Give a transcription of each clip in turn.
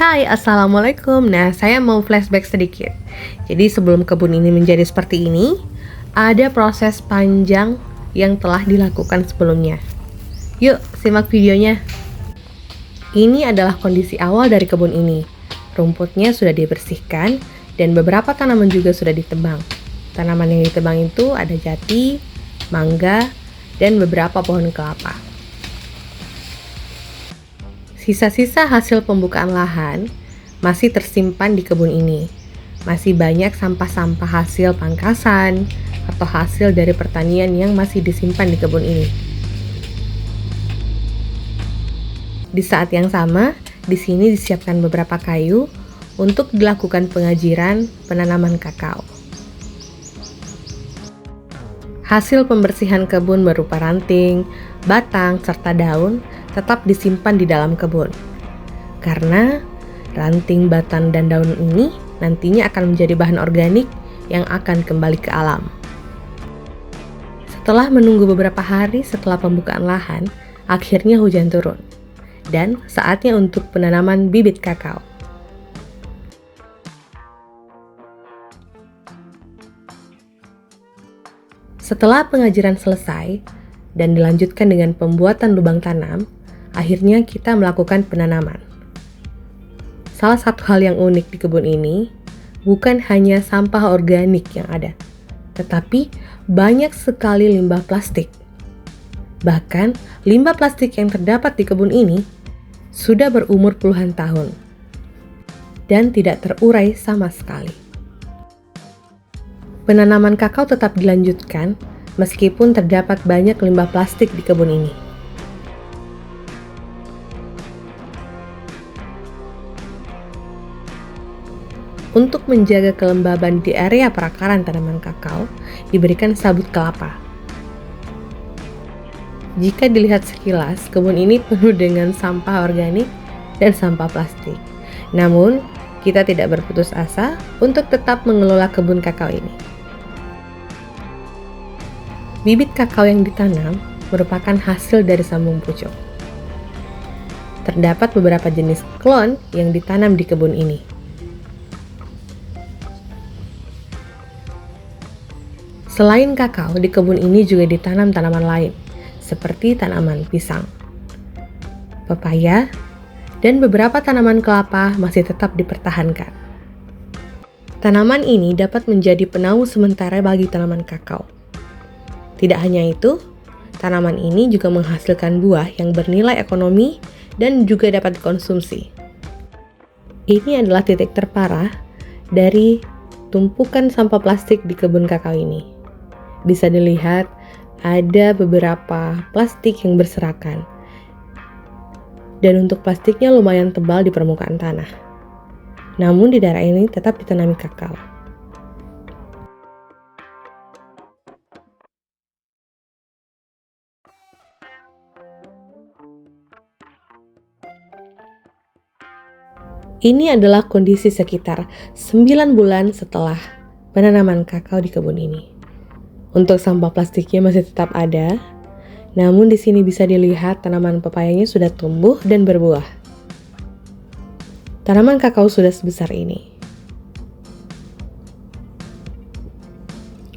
Hai, Assalamualaikum. Nah, saya mau flashback sedikit. Jadi sebelum kebun ini menjadi seperti ini, ada proses panjang yang telah dilakukan sebelumnya. Yuk, simak videonya. Ini adalah kondisi awal dari kebun ini. Rumputnya sudah dibersihkan dan beberapa tanaman juga sudah ditebang. Tanaman yang ditebang itu ada jati, mangga, dan beberapa pohon kelapa. Sisa-sisa hasil pembukaan lahan masih tersimpan di kebun ini. Masih banyak sampah-sampah hasil pangkasan atau hasil dari pertanian yang masih disimpan di kebun ini. Di saat yang sama, di sini disiapkan beberapa kayu untuk dilakukan pengajiran penanaman kakao. Hasil pembersihan kebun berupa ranting, batang, serta daun tetap disimpan di dalam kebun. Karena ranting, batang, dan daun ini nantinya akan menjadi bahan organik yang akan kembali ke alam. Setelah menunggu beberapa hari setelah pembukaan lahan, akhirnya hujan turun. Dan saatnya untuk penanaman bibit kakao. Setelah pengajiran selesai dan dilanjutkan dengan pembuatan lubang tanam, akhirnya kita melakukan penanaman. Salah satu hal yang unik di kebun ini, bukan hanya sampah organik yang ada, tetapi banyak sekali limbah plastik. Bahkan, limbah plastik yang terdapat di kebun ini sudah berumur puluhan tahun dan tidak terurai sama sekali. Penanaman kakao tetap dilanjutkan meskipun terdapat banyak limbah plastik di kebun ini. Untuk menjaga kelembaban di area perakaran tanaman kakao, diberikan sabut kelapa. Jika dilihat sekilas, kebun ini penuh dengan sampah organik dan sampah plastik. Namun, kita tidak berputus asa untuk tetap mengelola kebun kakao ini. Bibit kakao yang ditanam merupakan hasil dari sambung pucuk. Terdapat beberapa jenis klon yang ditanam di kebun ini. Selain kakao, di kebun ini juga ditanam tanaman lain, seperti tanaman pisang, pepaya, dan beberapa tanaman kelapa masih tetap dipertahankan. Tanaman ini dapat menjadi penaung sementara bagi tanaman kakao. Tidak hanya itu, tanaman ini juga menghasilkan buah yang bernilai ekonomi dan juga dapat dikonsumsi. Ini adalah titik terparah dari tumpukan sampah plastik di kebun kakao ini. Bisa dilihat ada beberapa plastik yang berserakan. Dan untuk plastiknya lumayan tebal di permukaan tanah. Namun di daerah ini tetap ditanami kakao. Ini adalah kondisi sekitar 9 bulan setelah penanaman kakao di kebun ini. Untuk sampah plastiknya masih tetap ada, namun di sini bisa dilihat tanaman pepayanya sudah tumbuh dan berbuah. Tanaman kakao sudah sebesar ini.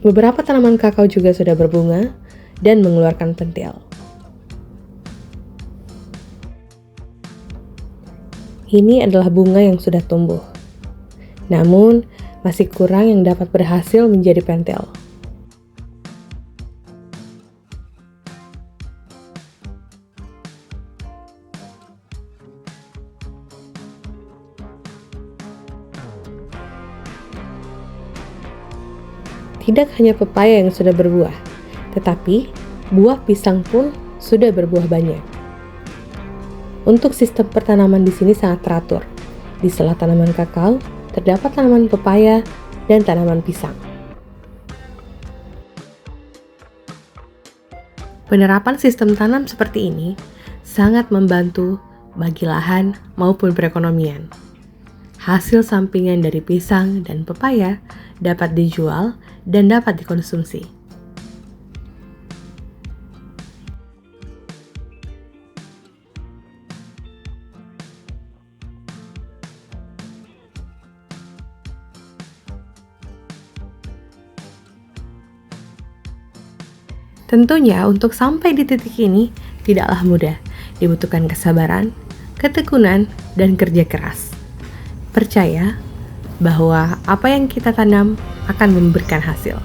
Beberapa tanaman kakao juga sudah berbunga dan mengeluarkan pentil. Ini adalah bunga yang sudah tumbuh. Namun, masih kurang yang dapat berhasil menjadi pentil. Tidak hanya pepaya yang sudah berbuah, tetapi buah pisang pun sudah berbuah banyak. Untuk sistem pertanaman di sini sangat teratur. Di sela tanaman kakao, terdapat tanaman pepaya dan tanaman pisang. Penerapan sistem tanam seperti ini sangat membantu bagi lahan maupun perekonomian. Hasil sampingan dari pisang dan pepaya dapat dijual dan dapat dikonsumsi. Tentunya untuk sampai di titik ini tidaklah mudah. Dibutuhkan kesabaran, ketekunan, dan kerja keras. Percaya bahwa apa yang kita tanam akan memberikan hasil.